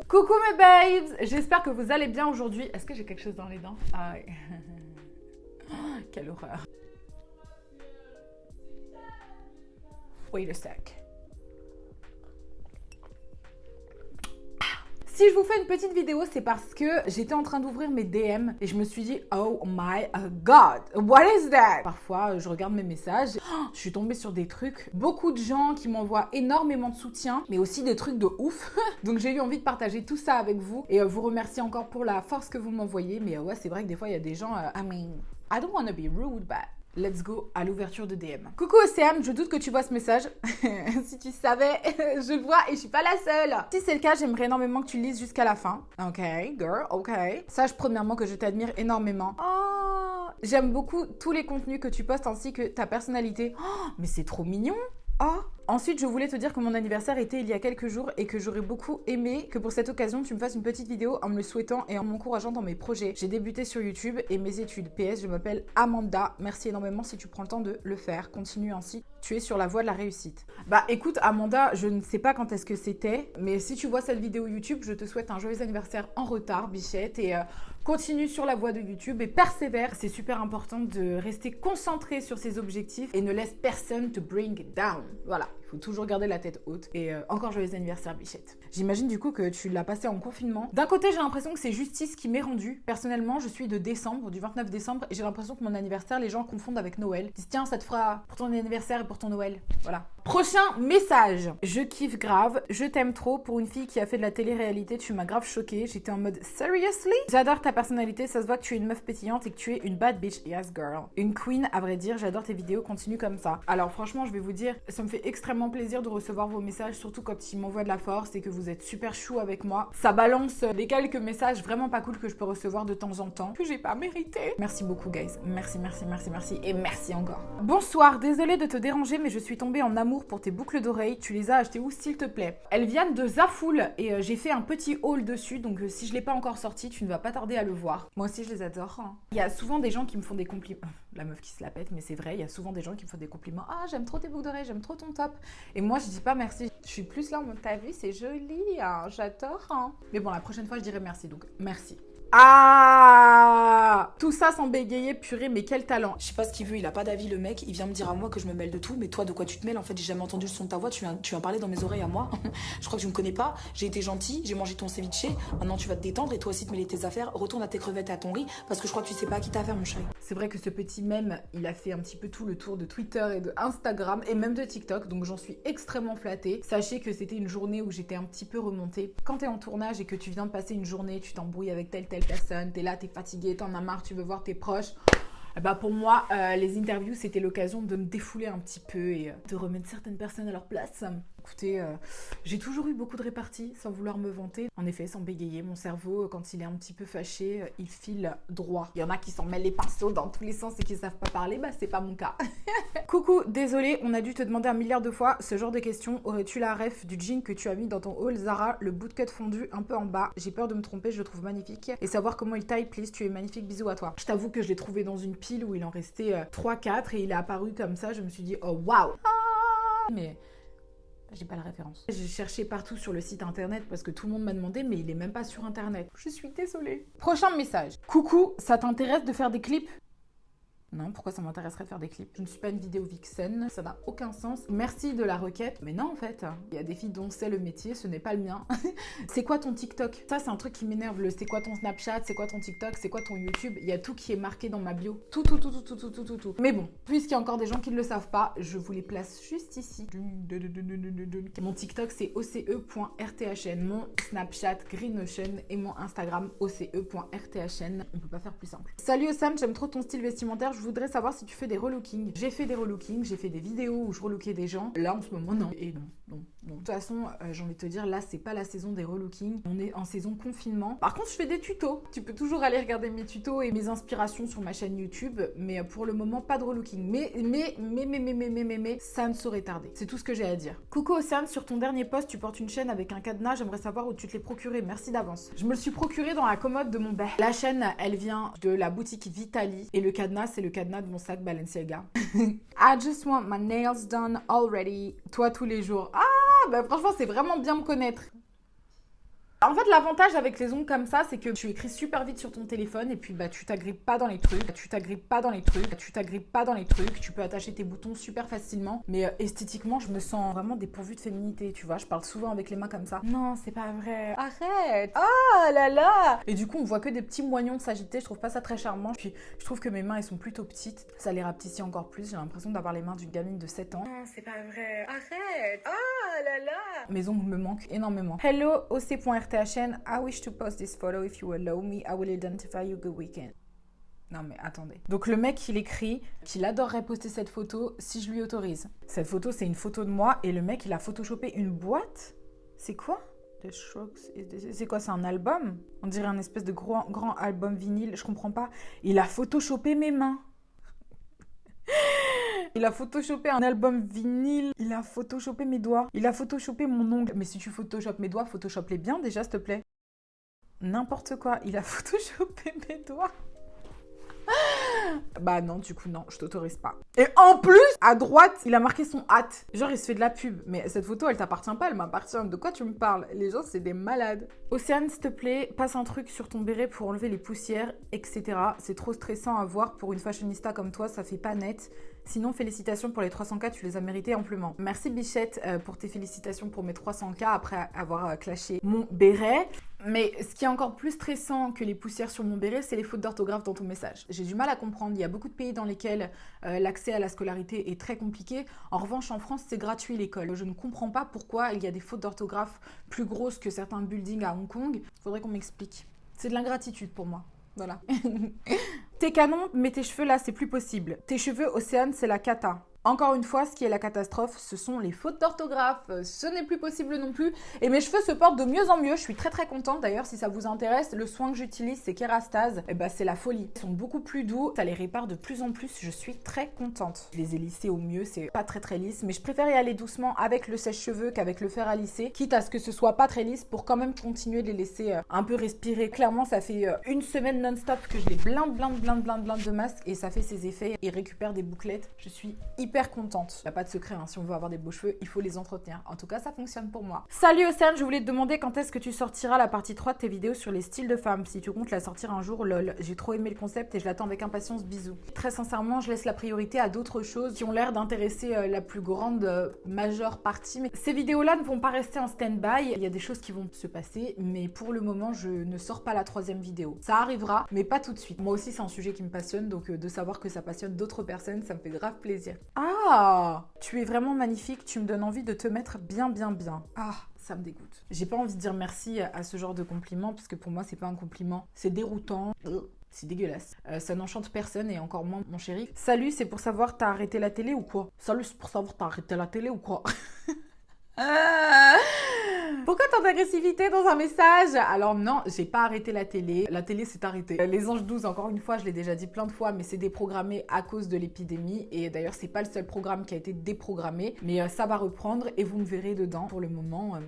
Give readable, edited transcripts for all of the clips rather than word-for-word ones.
Coucou mes babes, j'espère que vous allez bien aujourd'hui. Est-ce que j'ai quelque chose dans les dents? Ah ouais. Quelle horreur. Wait a sec. Si je vous fais une petite vidéo, c'est parce que j'étais en train d'ouvrir mes DM et je me suis dit, oh my god, what is that? Parfois, je regarde mes messages, je suis tombée sur des trucs, beaucoup de gens qui m'envoient énormément de soutien, mais aussi des trucs de ouf. Donc j'ai eu envie de partager tout ça avec vous et vous remercier encore pour la force que vous m'envoyez. Mais ouais, c'est vrai que des fois, il y a des gens, I mean, I don't want to be rude, but let's go à l'ouverture de DM. Coucou Océane, je doute que tu vois ce message. Si tu savais, je le vois et je suis pas la seule. Si c'est le cas, j'aimerais énormément que tu le lises jusqu'à la fin. Ok, girl, ok. Sache premièrement que je t'admire énormément. Oh, j'aime beaucoup tous les contenus que tu postes ainsi que ta personnalité. Oh, mais c'est trop mignon. Oh. Ensuite, je voulais te dire que mon anniversaire était il y a quelques jours et que j'aurais beaucoup aimé que pour cette occasion, tu me fasses une petite vidéo en me le souhaitant et en m'encourageant dans mes projets. J'ai débuté sur YouTube et mes études. PS, je m'appelle Amanda. Merci énormément si tu prends le temps de le faire. Continue ainsi. Tu es sur la voie de la réussite. Bah écoute Amanda, je ne sais pas quand est-ce que c'était, mais si tu vois cette vidéo YouTube, je te souhaite un joyeux anniversaire en retard, bichette, et continue sur la voie de YouTube et persévère. C'est super important de rester concentré sur ses objectifs et ne laisse personne te bring down. Voilà. Il faut toujours garder la tête haute. Et encore joyeux anniversaire, bichette. J'imagine du coup que tu l'as passé en confinement. D'un côté, j'ai l'impression que c'est justice qui m'est rendue. Personnellement, je suis de décembre, du 29 décembre, et j'ai l'impression que mon anniversaire, les gens confondent avec Noël. Ils disent, tiens, ça te fera pour ton anniversaire et pour ton Noël. Voilà. Prochain message. Je kiffe grave. Je t'aime trop. Pour une fille qui a fait de la télé-réalité, tu m'as grave choquée. J'étais en mode, seriously? J'adore ta personnalité. Ça se voit que tu es une meuf pétillante et que tu es une bad bitch. Yes, girl. Une queen, à vrai dire. J'adore tes vidéos. Continue comme ça. Alors, franchement, je vais vous dire, ça me fait extrêmement plaisir de recevoir vos messages, surtout quand ils m'envoient de la force et que vous êtes super chou avec moi. Ça balance les quelques messages vraiment pas cool que je peux recevoir de temps en temps, que j'ai pas mérité. Merci beaucoup, guys. Merci, merci, merci, merci et merci encore. Bonsoir, désolée de te déranger, mais je suis tombée en amour pour tes boucles d'oreilles. Tu les as achetées où, s'il te plaît? Elles viennent de Zafoul et j'ai fait un petit haul dessus, donc si je l'ai pas encore sorti, tu ne vas pas tarder à le voir. Moi aussi, je les adore. Hein. Il y a souvent des gens qui me font des compliments. La meuf qui se la pète, mais c'est vrai, il y a souvent des gens qui me font des compliments. Ah, j'aime trop tes boucles d'oreilles, j'aime trop ton top. Et moi, je dis pas merci. Je suis plus là en mode, t'as vu, c'est joli, hein, j'adore. Hein. Mais bon, la prochaine fois, je dirai merci, donc merci. Ah, tout ça sans bégayer, purée, mais quel talent. Je sais pas ce qu'il veut, il a pas d'avis le mec, il vient me dire à moi que je me mêle de tout, mais toi de quoi tu te mêles? En fait j'ai jamais entendu le son de ta voix, tu viens parler dans mes oreilles à moi. Je crois que tu me connais pas, j'ai été gentil, j'ai mangé ton ceviche, maintenant tu vas te détendre et toi aussi te mêler tes affaires, retourne à tes crevettes et à ton riz, parce que je crois que tu sais pas à qui t'as affaire mon chéri. C'est vrai que ce petit mème, il a fait un petit peu tout le tour de Twitter et de Instagram et même de TikTok, donc j'en suis extrêmement flattée. Sachez que c'était une journée où j'étais un petit peu remontée. Quand t'es en tournage et que tu viens de passer une journée, tu t'embrouilles avec telle personne, t'es là, t'es fatigué, t'en as marre, tu veux voir tes proches. Bah pour moi, les interviews, c'était l'occasion de me défouler un petit peu et de remettre certaines personnes à leur place. Écoutez, j'ai toujours eu beaucoup de réparties sans vouloir me vanter. En effet, sans bégayer, mon cerveau, quand il est un petit peu fâché, il file droit. Il y en a qui s'en mêlent les pinceaux dans tous les sens et qui savent pas parler, bah c'est pas mon cas. Coucou, désolée, on a dû te demander 1 milliard de fois ce genre de questions. Aurais-tu la ref du jean que tu as mis dans ton haul Zara, le bootcut fondu un peu en bas? J'ai peur de me tromper, je le trouve magnifique. Et savoir comment il taille, please, tu es magnifique, bisous à toi. Je t'avoue que je l'ai trouvé dans une pile où il en restait 3-4 et il est apparu comme ça, je me suis dit, oh waouh! Mais j'ai pas la référence. J'ai cherché partout sur le site internet parce que tout le monde m'a demandé, mais il est même pas sur internet. Je suis désolée. Prochain message. Coucou, ça t'intéresse de faire des clips? Non, pourquoi ça m'intéresserait de faire des clips? Je ne suis pas une vidéo vixen, ça n'a aucun sens. Merci de la requête, mais non en fait. Il y a des filles dont c'est le métier, ce n'est pas le mien. C'est quoi ton TikTok? Ça c'est un truc qui m'énerve, c'est quoi ton Snapchat, c'est quoi ton TikTok, c'est quoi ton YouTube? Il y a tout qui est marqué dans ma bio. Tout. Mais bon, puisqu'il y a encore des gens qui ne le savent pas, je vous les place juste ici. Mon TikTok c'est oce.rthn, mon Snapchat Greenocean et mon Instagram oce.rthn. On peut pas faire plus simple. Salut Osam, j'aime trop ton style vestimentaire. Je voudrais savoir si tu fais des relookings. J'ai fait des relookings, j'ai fait des vidéos où je relookais des gens. Là, en ce moment, non. Et non. De toute façon, j'ai envie de te dire, là, c'est pas la saison des relookings. On est en saison confinement. Par contre, je fais des tutos. Tu peux toujours aller regarder mes tutos et mes inspirations sur ma chaîne YouTube. Mais pour le moment, pas de relooking. Mais, ça ne saurait tarder. C'est tout ce que j'ai à dire. Coucou Océane, sur ton dernier post, tu portes une chaîne avec un cadenas. J'aimerais savoir où tu te l'es procuré. Merci d'avance. Je me le suis procuré dans la commode de mon bain. La chaîne, elle vient de la boutique Vitali. Et le cadenas, c'est le cadenas de mon sac Balenciaga. I just want my nails done already. Toi, tous les jours. Ah, bah franchement, c'est vraiment bien me connaître. En fait, l'avantage avec les ongles comme ça, c'est que tu écris super vite sur ton téléphone et puis bah tu t'agrippes pas dans les trucs, tu peux attacher tes boutons super facilement. Mais esthétiquement, je me sens vraiment dépourvue de féminité, tu vois. Je parle souvent avec les mains comme ça. Non, c'est pas vrai. Arrête. Oh là là. Et du coup, on voit que des petits moignons s'agiter. Je trouve pas ça très charmant. Puis, je trouve que mes mains, elles sont plutôt petites. Ça les rapetissit encore plus. J'ai l'impression d'avoir les mains d'une gamine de 7 ans. Non, c'est pas vrai. Arrête. Oh là là. Mes ongles me manquent énormément. Hello, oc.rthn. I wish to post this photo. If you allow me, I will identify you. Good weekend. Non mais attendez. Donc le mec, il écrit qu'il adorerait poster cette photo si je lui autorise. Cette photo, c'est une photo de moi et le mec, il a photoshopé une boîte. C'est quoi? The Strokes. C'est quoi? C'est un album? On dirait un espèce de grand album vinyle. Je comprends pas. Il a photoshopé mes mains. Il a photoshopé un album vinyle. Il a photoshopé mes doigts. Il a photoshopé mon ongle. Mais si tu photoshopes mes doigts, photoshop-les bien déjà, s'il te plaît. N'importe quoi. Il a photoshopé mes doigts. Bah non, du coup non, je t'autorise pas. Et en plus, à droite, il a marqué son hâte. Genre, il se fait de la pub. Mais cette photo, elle t'appartient pas, elle m'appartient. De quoi tu me parles? Les gens, c'est des malades. Océane, s'il te plaît, passe un truc sur ton béret pour enlever les poussières, etc. C'est trop stressant à voir pour une fashionista comme toi, ça fait pas net. Sinon, félicitations pour les 300K, tu les as mérités amplement. Merci Bichette pour tes félicitations pour mes 300K après avoir clashé mon béret. Mais ce qui est encore plus stressant que les poussières sur mon béret, c'est les fautes d'orthographe dans ton message. J'ai du mal à comprendre. Il y a beaucoup de pays dans lesquels l'accès à la scolarité est très compliqué. En revanche, en France, c'est gratuit l'école. Je ne comprends pas pourquoi il y a des fautes d'orthographe plus grosses que certains buildings à Hong Kong. Faudrait qu'on m'explique. C'est de l'ingratitude pour moi. Voilà. Tes canons, mais tes cheveux là, c'est plus possible. Tes cheveux, Océane, c'est la cata. Encore une fois, ce qui est la catastrophe, ce sont les fautes d'orthographe. Ce n'est plus possible non plus. Et mes cheveux se portent de mieux en mieux. Je suis très très contente. D'ailleurs, si ça vous intéresse, le soin que j'utilise, c'est Kerastase. Et bah, c'est la folie. Ils sont beaucoup plus doux. Ça les répare de plus en plus. Je suis très contente. Je les ai lissés au mieux. C'est pas très très lisse. Mais je préfère y aller doucement avec le sèche-cheveux qu'avec le fer à lisser. Quitte à ce que ce soit pas très lisse pour quand même continuer de les laisser un peu respirer. Clairement, ça fait une semaine non-stop que je les blinde de masques. Et ça fait ses effets. Et récupère des bouclettes. Je suis hyper contente. Il n'y a pas de secret, hein. Si on veut avoir des beaux cheveux, il faut les entretenir. En tout cas, ça fonctionne pour moi. Salut Océane, je voulais te demander quand est-ce que tu sortiras la partie 3 de tes vidéos sur les styles de femmes. Si tu comptes la sortir un jour, lol. J'ai trop aimé le concept et je l'attends avec impatience. Bisous. Très sincèrement, je laisse la priorité à d'autres choses qui ont l'air d'intéresser la plus grande majeure partie. Mais ces vidéos-là ne vont pas rester en stand-by. Il y a des choses qui vont se passer, mais pour le moment, je ne sors pas la 3e vidéo. Ça arrivera, mais pas tout de suite. Moi aussi, c'est un sujet qui me passionne, donc de savoir que ça passionne d'autres personnes, ça me fait grave plaisir. Ah, tu es vraiment magnifique, tu me donnes envie de te mettre bien. Ah, ça me dégoûte. J'ai pas envie de dire merci à ce genre de compliment, parce que pour moi, c'est pas un compliment. C'est déroutant. C'est dégueulasse. Ça n'enchante personne et encore moins mon chéri. Salut, c'est pour savoir t'as arrêté la télé ou quoi? Salut, c'est pour savoir t'as arrêté la télé ou quoi? Pourquoi tant d'agressivité dans un message? Alors non, j'ai pas arrêté la télé. La télé s'est arrêtée. Les Anges 12, encore une fois, je l'ai déjà dit plein de fois, mais c'est déprogrammé à cause de l'épidémie. Et d'ailleurs, c'est pas le seul programme qui a été déprogrammé. Mais ça va reprendre et vous me verrez dedans. Pour le moment...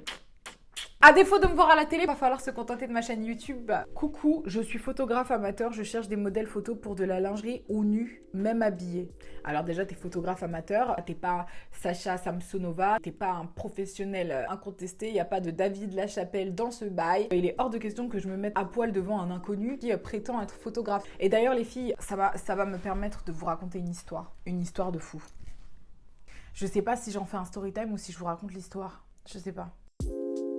À défaut de me voir à la télé, il va falloir se contenter de ma chaîne YouTube. Coucou, je suis photographe amateur, je cherche des modèles photos pour de la lingerie ou nus, même habillés. Alors déjà, t'es photographe amateur, t'es pas Sacha Samsonova, t'es pas un professionnel incontesté, il n'y a pas de David Lachapelle dans ce bail. Il est hors de question que je me mette à poil devant un inconnu qui prétend être photographe. Et d'ailleurs les filles, ça va me permettre de vous raconter une histoire de fou. Je sais pas si j'en fais un story time ou si je vous raconte l'histoire, je sais pas.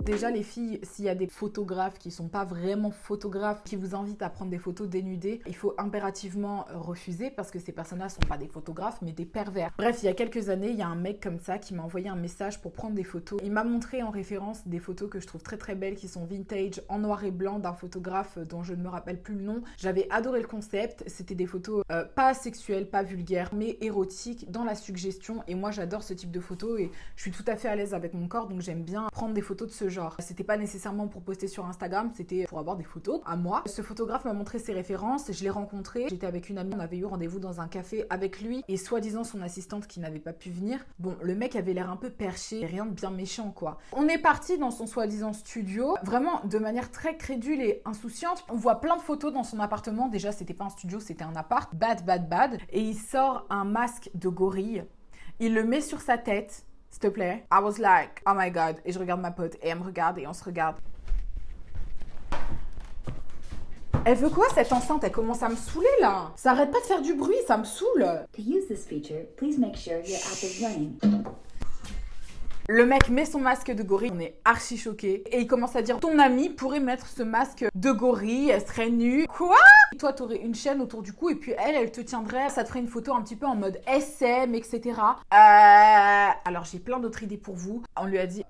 Déjà les filles, s'il y a des photographes qui sont pas vraiment photographes, qui vous invitent à prendre des photos dénudées, il faut impérativement refuser parce que ces personnes-là sont pas des photographes mais des pervers. Bref, il y a quelques années, il y a un mec comme ça qui m'a envoyé un message pour prendre des photos. Il m'a montré en référence des photos que je trouve très très belles qui sont vintage, en noir et blanc d'un photographe dont je ne me rappelle plus le nom. J'avais adoré le concept, c'était des photos pas sexuelles, pas vulgaires, mais érotiques dans la suggestion et moi j'adore ce type de photos et je suis tout à fait à l'aise avec mon corps donc j'aime bien prendre des photos de ce genre. C'était pas nécessairement pour poster sur Instagram, c'était pour avoir des photos à moi. Ce photographe m'a montré ses références, je l'ai rencontré, j'étais avec une amie, on avait eu rendez-vous dans un café avec lui et soi-disant son assistante qui n'avait pas pu venir. Bon, le mec avait l'air un peu perché, rien de bien méchant quoi. On est parti dans son soi-disant studio, vraiment de manière très crédule et insouciante. On voit plein de photos dans son appartement, déjà c'était pas un studio, c'était un appart, bad. Et il sort un masque de gorille, il le met sur sa tête. S'il te plaît. I was like, oh my god. Et je regarde ma pote et elle me regarde et on se regarde. Elle veut quoi cette enceinte? Elle commence à me saouler là. Ça arrête pas de faire du bruit, ça me saoule. To use this feature, please make sure your app is running. Le mec met son masque de gorille, on est archi choqués. Et il commence à dire, ton ami pourrait mettre ce masque de gorille, elle serait nue. Quoi? Toi, t'aurais une chaîne autour du cou et puis elle te tiendrait, ça te ferait une photo un petit peu en mode SM, etc. Alors j'ai plein d'autres idées pour vous. On lui a dit,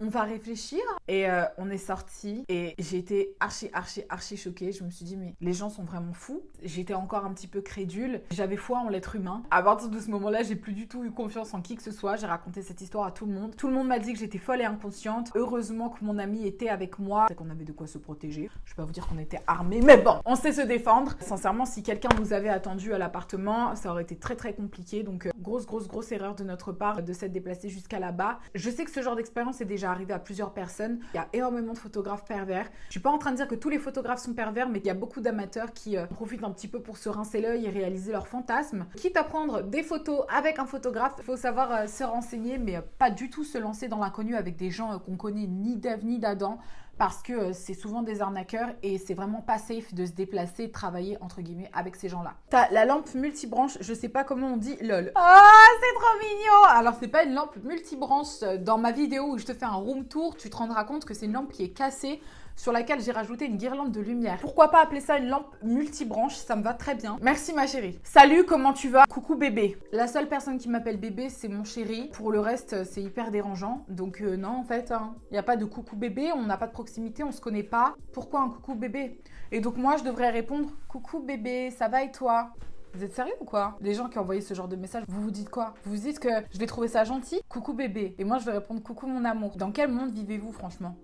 on va réfléchir. Et on est sortis et j'ai été archi choquée. Je me suis dit, mais les gens sont vraiment fous. J'étais encore un petit peu crédule. J'avais foi en l'être humain. À partir de ce moment-là, j'ai plus du tout eu confiance en qui que ce soit. J'ai raconté cette histoire à tout le monde. Tout le monde m'a dit que j'étais folle et inconsciente. Heureusement que mon ami était avec moi. C'est qu'on avait de quoi se protéger. Je vais pas vous dire qu'on était armés, mais bon, on sait se défendre. Sincèrement, si quelqu'un nous avait attendu à l'appartement, ça aurait été très compliqué. Donc, grosse erreur de notre part de s'être déplacé jusqu'à là-bas. Je sais que ce genre d'expérience est déjà arrivé à plusieurs personnes. Il y a énormément de photographes pervers. Je suis pas en train de dire que tous les photographes sont pervers, mais il y a beaucoup d'amateurs qui profitent un petit peu pour se rincer l'œil et réaliser leurs fantasmes. Quitte à prendre des photos avec un photographe, il faut savoir se renseigner, mais pas du tout se lancer dans l'inconnu avec des gens qu'on connaît ni d'Ève ni d'Adam. Parce que c'est souvent des arnaqueurs et c'est vraiment pas safe de se déplacer, de travailler entre guillemets avec ces gens-là. T'as la lampe multibranche, je sais pas comment on dit lol. Oh, c'est trop mignon! Alors c'est pas une lampe multibranche. Dans ma vidéo où je te fais un room tour, tu te rendras compte que c'est une lampe qui est cassée, sur laquelle j'ai rajouté une guirlande de lumière. Pourquoi pas appeler ça une lampe multibranche? Ça me va très bien. Merci ma chérie. Salut, comment tu vas? Coucou bébé. La seule personne qui m'appelle bébé, c'est mon chéri. Pour le reste, c'est hyper dérangeant. Donc non, en fait, il n'y a pas de coucou bébé, on n'a pas de proximité, on se connaît pas. Pourquoi un coucou bébé? Et donc moi, je devrais répondre, coucou bébé, ça va et toi? Vous êtes sérieux ou quoi? Les gens qui ont envoyé ce genre de message, vous vous dites quoi? Vous vous dites que je vais trouver ça gentil? Coucou bébé. Et moi, je vais répondre coucou mon amour. Dans quel monde vivez-vous franchement?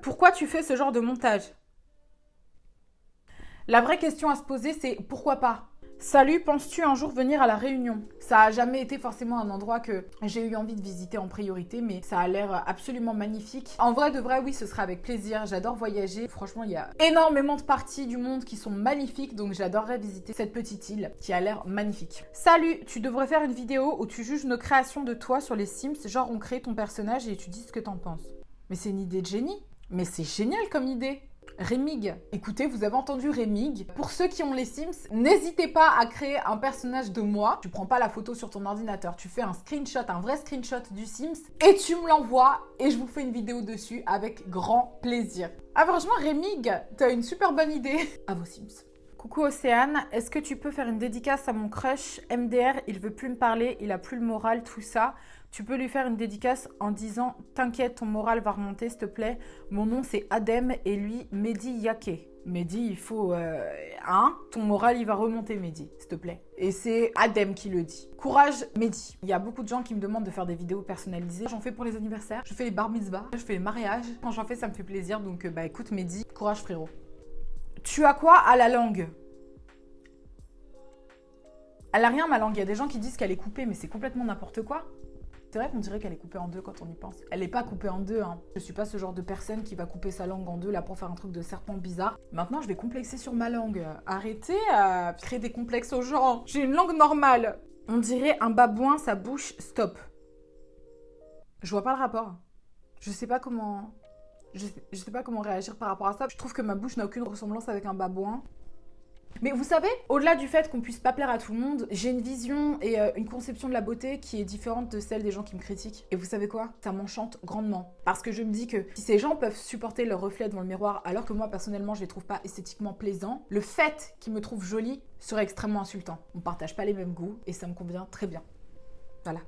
Pourquoi tu fais ce genre de montage? La vraie question à se poser, c'est pourquoi pas? Salut, penses-tu un jour venir à La Réunion? Ça a jamais été forcément un endroit que j'ai eu envie de visiter en priorité, mais ça a l'air absolument magnifique. En vrai de vrai, oui, ce sera avec plaisir. J'adore voyager. Franchement, il y a énormément de parties du monde qui sont magnifiques, donc j'adorerais visiter cette petite île qui a l'air magnifique. Salut, tu devrais faire une vidéo où tu juges nos créations de toi sur les Sims, genre on crée ton personnage et tu dis ce que t'en penses. Mais c'est une idée de génie. Mais c'est génial comme idée. Rémig. Écoutez, vous avez entendu Rémig. Pour ceux qui ont les Sims, n'hésitez pas à créer un personnage de moi. Tu prends pas la photo sur ton ordinateur, tu fais un screenshot, un vrai screenshot du Sims et tu me l'envoies et je vous fais une vidéo dessus avec grand plaisir. Ah franchement, Rémig, t'as une super bonne idée. À vos Sims. Coucou Océane, est-ce que tu peux faire une dédicace à mon crush MDR? Il veut plus me parler, il a plus le moral, tout ça. Tu peux lui faire une dédicace en disant « T'inquiète, ton moral va remonter, s'il te plaît. Mon nom, c'est Adem et lui, Mehdi Yake. » Mehdi, il faut... ton moral, il va remonter, Mehdi, s'il te plaît. Et c'est Adem qui le dit. Courage, Mehdi. Il y a beaucoup de gens qui me demandent de faire des vidéos personnalisées. J'en fais pour les anniversaires, je fais les bar mitzvahs, je fais les mariages. Quand j'en fais, ça me fait plaisir. Donc, écoute, Mehdi, courage, frérot. Tu as quoi à la langue? Elle a rien, ma langue. Il y a des gens qui disent qu'elle est coupée, mais c'est complètement n'importe quoi. C'est vrai qu'on dirait qu'elle est coupée en deux quand on y pense. Elle n'est pas coupée en deux, hein. Je suis pas ce genre de personne qui va couper sa langue en deux là pour faire un truc de serpent bizarre. Maintenant, je vais complexer sur ma langue. Arrêtez à créer des complexes aux gens. J'ai une langue normale. On dirait un babouin, sa bouche, stop. Je vois pas le rapport. Je sais pas comment... Je sais pas comment réagir par rapport à ça. Je trouve que ma bouche n'a aucune ressemblance avec un babouin. Mais vous savez, au-delà du fait qu'on puisse pas plaire à tout le monde, j'ai une vision et une conception de la beauté qui est différente de celle des gens qui me critiquent. Et vous savez quoi? Ça m'enchante grandement. Parce que je me dis que si ces gens peuvent supporter leur reflet devant le miroir alors que moi personnellement je les trouve pas esthétiquement plaisants, le fait qu'ils me trouvent jolie serait extrêmement insultant. On partage pas les mêmes goûts et ça me convient très bien. Voilà.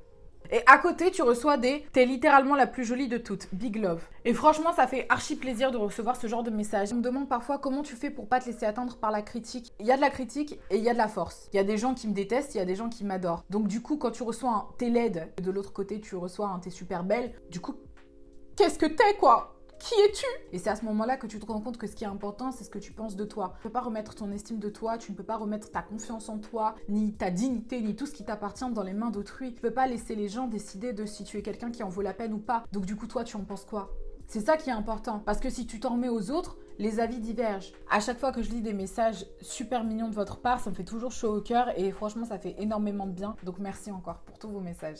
Et à côté, tu reçois des « T'es littéralement la plus jolie de toutes, big love ». Et franchement, ça fait archi plaisir de recevoir ce genre de message. On me demande parfois comment tu fais pour pas te laisser atteindre par la critique. Il y a de la critique et il y a de la force. Il y a des gens qui me détestent, il y a des gens qui m'adorent. Donc du coup, quand tu reçois un « T'es laide » et de l'autre côté, tu reçois un « T'es super belle », du coup, qu'est-ce que t'es quoi? Qui es-tu? Et c'est à ce moment-là que tu te rends compte que ce qui est important, c'est ce que tu penses de toi. Tu ne peux pas remettre ton estime de toi, tu ne peux pas remettre ta confiance en toi, ni ta dignité, ni tout ce qui t'appartient dans les mains d'autrui. Tu ne peux pas laisser les gens décider de si tu es quelqu'un qui en vaut la peine ou pas. Donc du coup, toi, tu en penses quoi? C'est ça qui est important. Parce que si tu t'en remets aux autres, Les avis divergent. À chaque fois que je lis des messages super mignons de votre part, ça me fait toujours chaud au cœur et franchement, ça fait énormément de bien. Donc merci encore pour tous vos messages.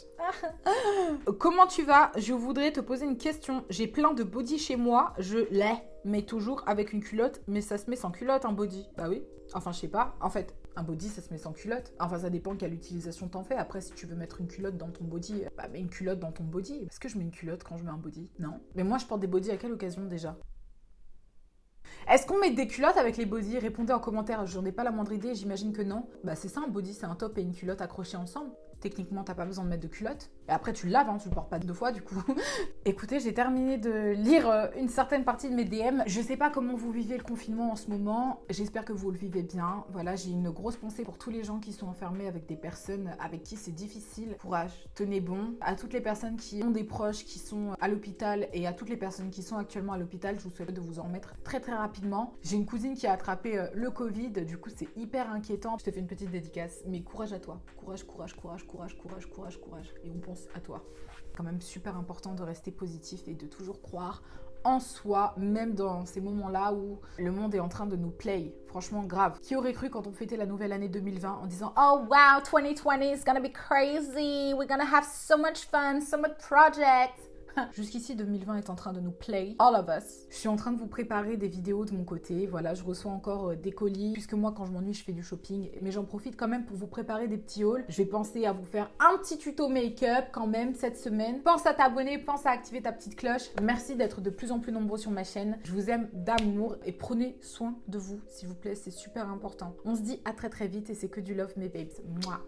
Comment tu vas? Je voudrais te poser une question. J'ai plein de body chez moi, je l'ai, mais toujours avec une culotte, mais ça se met sans culotte un body. Bah oui. Enfin, je sais pas. En fait, un body, ça se met sans culotte. Enfin, ça dépend quelle utilisation t'en fais. Après, si tu veux mettre une culotte dans ton body, bah mets une culotte dans ton body. Est-ce que je mets une culotte quand je mets un body? Non. Mais moi, je porte des bodys à quelle occasion déjà? Est-ce qu'on met des culottes avec les bodys? Répondez en commentaire, j'en ai pas la moindre idée, j'imagine que non. Bah c'est ça un body, c'est un top et une culotte accrochés ensemble. Techniquement, t'as pas besoin de mettre de culotte. Et après, tu le laves, hein, tu le portes pas 2 fois du coup. Écoutez, j'ai terminé de lire une certaine partie de mes DM. Je sais pas comment vous vivez le confinement en ce moment. J'espère que vous le vivez bien. Voilà, j'ai une grosse pensée pour tous les gens qui sont enfermés avec des personnes avec qui c'est difficile. Courage, tenez bon. À toutes les personnes qui ont des proches qui sont à l'hôpital et à toutes les personnes qui sont actuellement à l'hôpital, je vous souhaite de vous en remettre très très rapidement. J'ai une cousine qui a attrapé le Covid. Du coup, c'est hyper inquiétant. Je te fais une petite dédicace. Mais courage à toi. Courage, courage, courage, courage, courage, courage, courage. Et on pense à toi. Quand même super important de rester positif et de toujours croire en soi, même dans ces moments-là où le monde est en train de nous play. Franchement, grave. Qui aurait cru quand on fêtait la nouvelle année 2020 en disant « Oh wow, 2020 is gonna be crazy, we're gonna have so much fun, so much projects !» Jusqu'ici, 2020 est en train de nous play, all of us. Je suis en train de vous préparer des vidéos de mon côté. Voilà, je reçois encore des colis. Puisque moi, quand je m'ennuie, je fais du shopping. Mais j'en profite quand même pour vous préparer des petits hauls. Je vais penser à vous faire un petit tuto make-up quand même cette semaine. Pense à t'abonner, pense à activer ta petite cloche. Merci d'être de plus en plus nombreux sur ma chaîne. Je vous aime d'amour et prenez soin de vous, s'il vous plaît. C'est super important. On se dit à très très vite et c'est que du love, mes babes. Mouah.